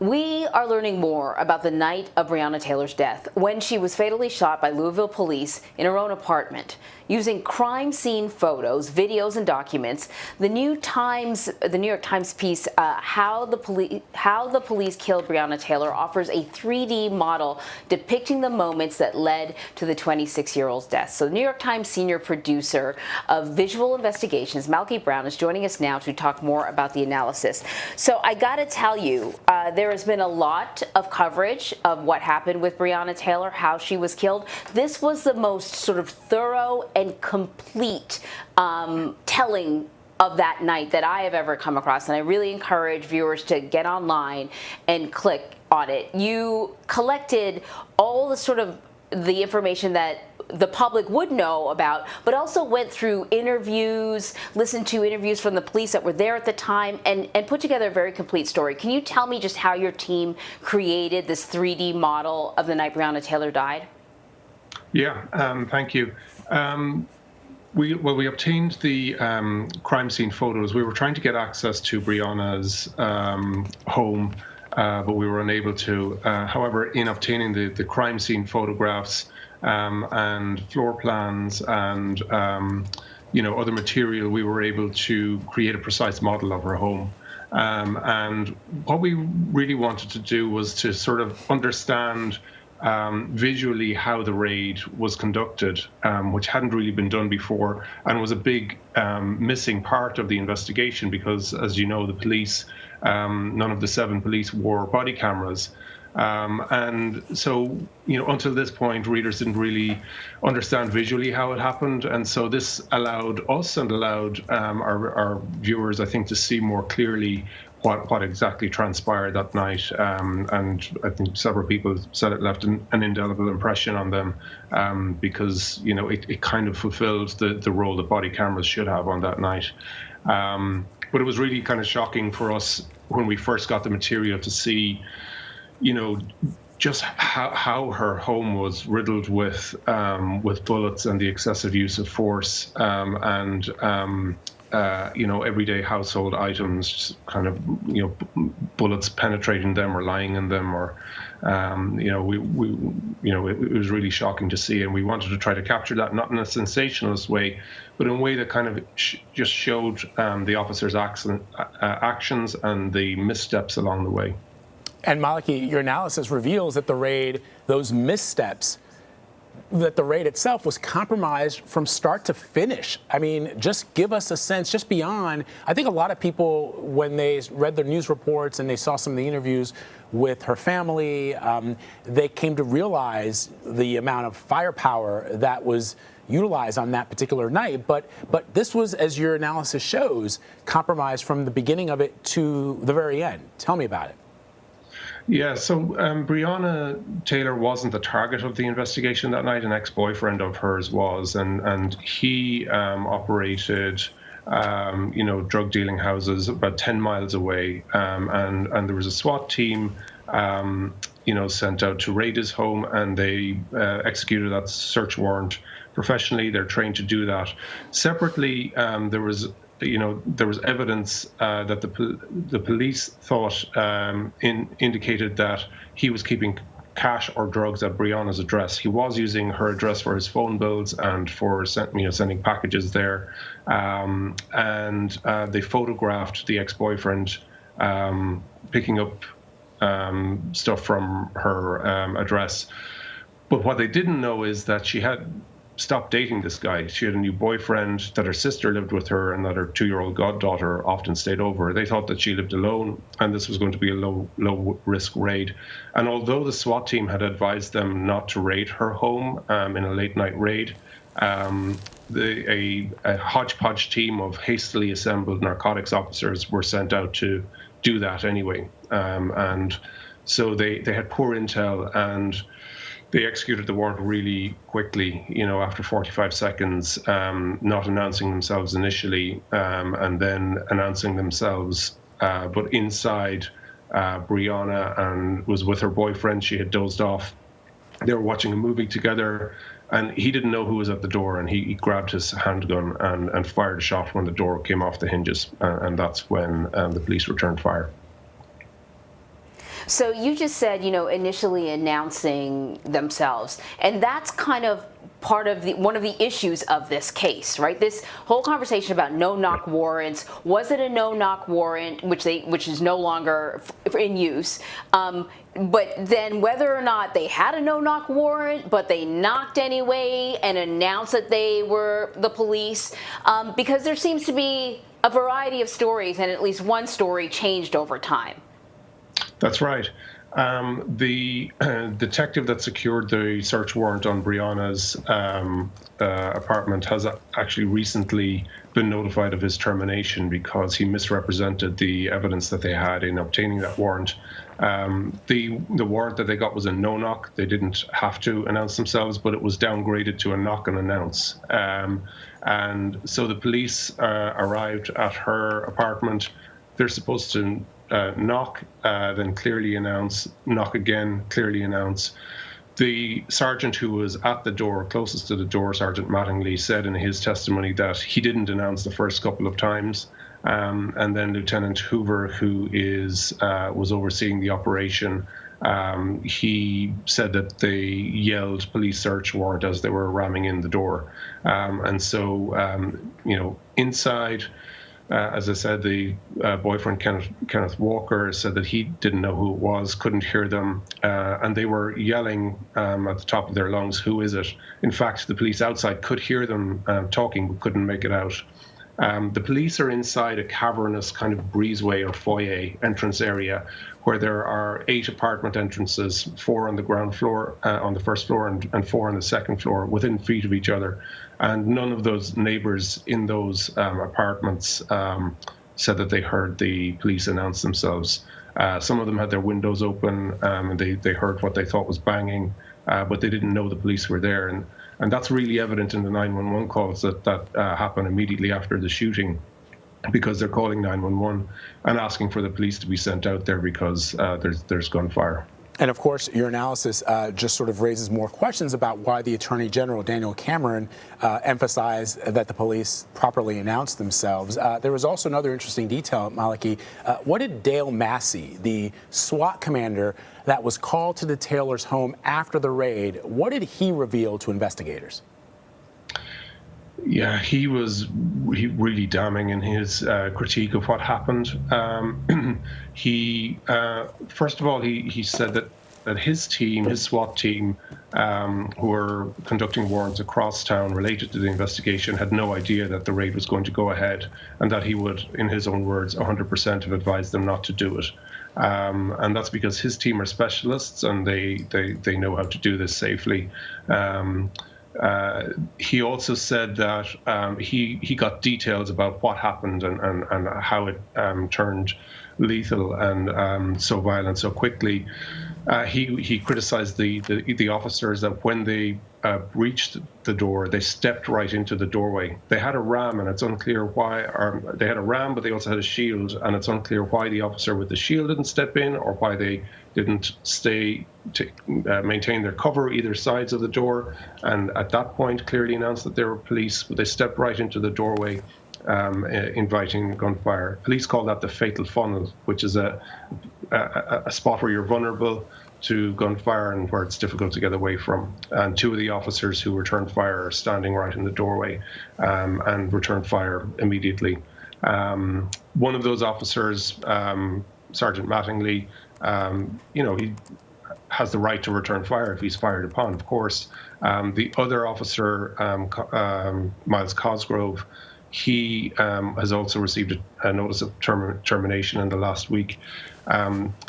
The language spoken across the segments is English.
We are learning more about the night of Breonna Taylor's death, when she was fatally shot by Louisville police in her own apartment. Using crime scene photos, videos, and documents, the New York Times piece, How the Police Killed Breonna Taylor, offers a 3D model depicting the moments that led to the 26-year-old's death. So the New York Times senior producer of visual investigations, Malachy Browne, is joining us now to talk more about the analysis. So I got to tell you, there has been a lot of coverage of what happened with Breonna Taylor, how she was killed. This was the most sort of thorough and complete telling of that night that I have ever come across, and I really encourage viewers to get online and click on it. You collected all the sort of the information that the public would know about, but also went through interviews, listened to interviews from the police that were there at the time, and put together a very complete story. Can you tell me just how your team created this 3D model of the night Breonna Taylor died? Yeah, thank you. We obtained the crime scene photos. We were trying to get access to Breonna's home, but we were unable to. However, in obtaining the crime scene photographs and floor plans and other material, we were able to create a precise model of her home. And what we really wanted to do was to sort of understand visually how the raid was conducted, which hadn't really been done before, and was a big missing part of the investigation because, as you know, the police, none of the 7 police wore body cameras. And so, until this point, readers didn't really understand visually how it happened. And so this allowed us and allowed our viewers, I think, to see more clearly what exactly transpired that night. And I think several people said it left an indelible impression on them because, it kind of fulfilled the role that body cameras should have on that night. But it was really kind of shocking for us when we first got the material to see, just how her home was riddled with bullets and the excessive use of force and everyday household items, just kind of bullets penetrating them or lying in them, or it was really shocking to see, and we wanted to try to capture that not in a sensationalist way, but in a way that kind of just showed the officers' actions and the missteps along the way. And Malachy, your analysis reveals that those missteps, that the raid itself was compromised from start to finish. I mean, just give us a sense, just beyond, I think a lot of people, when they read the news reports and they saw some of the interviews with her family, they came to realize the amount of firepower that was utilized on that particular night. But this was, as your analysis shows, compromised from the beginning of it to the very end. Tell me about it. Yeah, so Breonna Taylor wasn't the target of the investigation that night. An ex-boyfriend of hers was, and he operated, drug dealing houses about 10 miles away, and there was a SWAT team, sent out to raid his home, and they executed that search warrant professionally. They're trained to do that. Separately, there was evidence that the police thought indicated that he was keeping cash or drugs at Breonna's address. He was using her address for his phone bills and for sending packages there. And they photographed the ex-boyfriend picking up stuff from her address. But what they didn't know is that she had stopped dating this guy. She had a new boyfriend, that her sister lived with her, and that her 2-year-old goddaughter often stayed over. They thought that she lived alone, and this was going to be a low-risk raid. And although the SWAT team had advised them not to raid her home in a late-night raid, a hodgepodge team of hastily assembled narcotics officers were sent out to do that anyway. And so they had poor intel, and they executed the warrant really quickly, after 45 seconds, not announcing themselves initially, and then announcing themselves, but inside Breonna, and was with her boyfriend. She had dozed off. They were watching a movie together, and he didn't know who was at the door, and he grabbed his handgun and fired a shot when the door came off the hinges, and that's when the police returned fire. So you just said, initially announcing themselves, and that's kind of part of one of the issues of this case, right? This whole conversation about no-knock warrants. Was it a no-knock warrant, which is no longer in use? But then whether or not they had a no-knock warrant, but they knocked anyway and announced that they were the police, because there seems to be a variety of stories, and at least one story changed over time. That's right. The detective that secured the search warrant on Breonna's apartment has actually recently been notified of his termination because he misrepresented the evidence that they had in obtaining that warrant. The warrant that they got was a no-knock. They didn't have to announce themselves, but it was downgraded to a knock and announce. And so the police arrived at her apartment. They're supposed to knock, then clearly announce, knock again, clearly announce. The sergeant who was at the door, closest to the door, Sergeant Mattingly, said in his testimony that he didn't announce the first couple of times. And then Lieutenant Hoover, who was overseeing the operation, he said that they yelled police search warrant as they were ramming in the door. And so, inside, as I said, the boyfriend, Kenneth Walker, said that he didn't know who it was, couldn't hear them, and they were yelling at the top of their lungs, "Who is it?" In fact, the police outside could hear them talking, but couldn't make it out. The police are inside a cavernous kind of breezeway or foyer entrance area where there are 8 apartment entrances, 4 on the ground floor, on the first floor, and 4 on the second floor, within feet of each other. And none of those neighbors in those apartments said that they heard the police announce themselves. Some of them had their windows open, and they heard what they thought was banging, but they didn't know the police were there. And that's really evident in the 911 calls that happen immediately after the shooting, because they're calling 911 and asking for the police to be sent out there because there's gunfire. And of course, your analysis just sort of raises more questions about why the Attorney General, Daniel Cameron, emphasized that the police properly announced themselves. There was also another interesting detail, Malachy. What did Dale Massey, the SWAT commander that was called to the Taylors' home after the raid, what did he reveal to investigators? Yeah, he was really damning in his critique of what happened. First of all, he said that his team, his SWAT team, who were conducting warrants across town related to the investigation, had no idea that the raid was going to go ahead, and that he would, in his own words, 100% have advised them not to do it. And that's because his team are specialists and they know how to do this safely. He also said that he got details about what happened and how it turned lethal and so violent so quickly. He criticized the officers that when they breached the door, they stepped right into the doorway. They had a ram, and it's unclear why. Or they had a ram, but they also had a shield, and it's unclear why the officer with the shield didn't step in, or why they didn't stay to maintain their cover either sides of the door. And at that point, clearly announced that they were police. But they stepped right into the doorway, inviting gunfire. Police call that the fatal funnel, which is a spot where you're vulnerable to gunfire and where it's difficult to get away from. And 2 of the officers who returned fire are standing right in the doorway and returned fire immediately. One of those officers, Sergeant Mattingly, he has the right to return fire if he's fired upon, of course. The other officer, Miles Cosgrove, he has also received a notice of termination in the last week.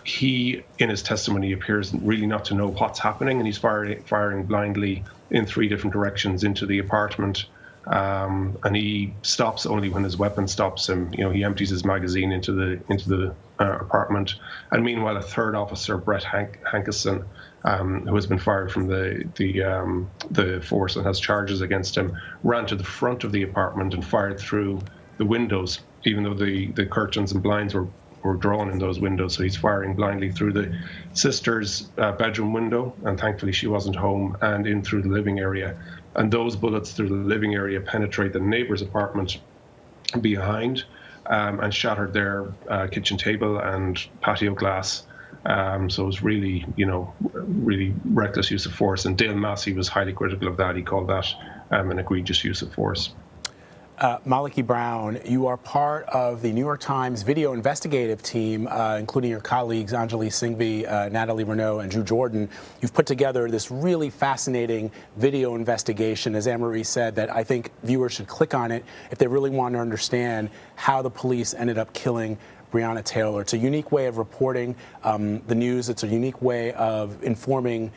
He, in his testimony, appears really not to know what's happening, and he's firing blindly in 3 different directions into the apartment. And he stops only when his weapon stops him. He empties his magazine into the apartment. And meanwhile, a 3rd officer, Brett Hankerson, who has been fired from the force and has charges against him, ran to the front of the apartment and fired through the windows, even though the curtains and blinds were drawn in those windows. So he's firing blindly through the sister's bedroom window, and thankfully she wasn't home, and in through the living area. And those bullets through the living area penetrate the neighbor's apartment behind and shattered their kitchen table and patio glass. So it was really, really reckless use of force. And Dale Massey was highly critical of that. He called that an egregious use of force. Malachy Browne, you are part of the New York Times video investigative team, including your colleagues Anjali Singhvi, Natalie Renaud, and Drew Jordan. You've put together this really fascinating video investigation, as Anne-Marie said, that I think viewers should click on it if they really want to understand how the police ended up killing Breonna Taylor. It's a unique way of reporting the news. It's a unique way of informing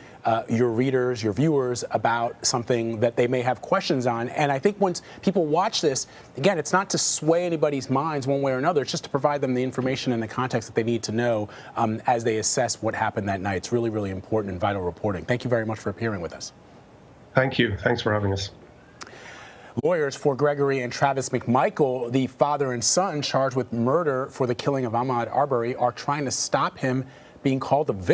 your readers, your viewers, about something that they may have questions on. And I think once people watch this, again, it's not to sway anybody's minds one way or another. It's just to provide them the information and the context that they need to know as they assess what happened that night. It's really, really important and vital reporting. Thank you very much for appearing with us. Thank you. Thanks for having us. Lawyers for Gregory and Travis McMichael, the father and son charged with murder for the killing of Ahmaud Arbery, are trying to stop him being called a victim.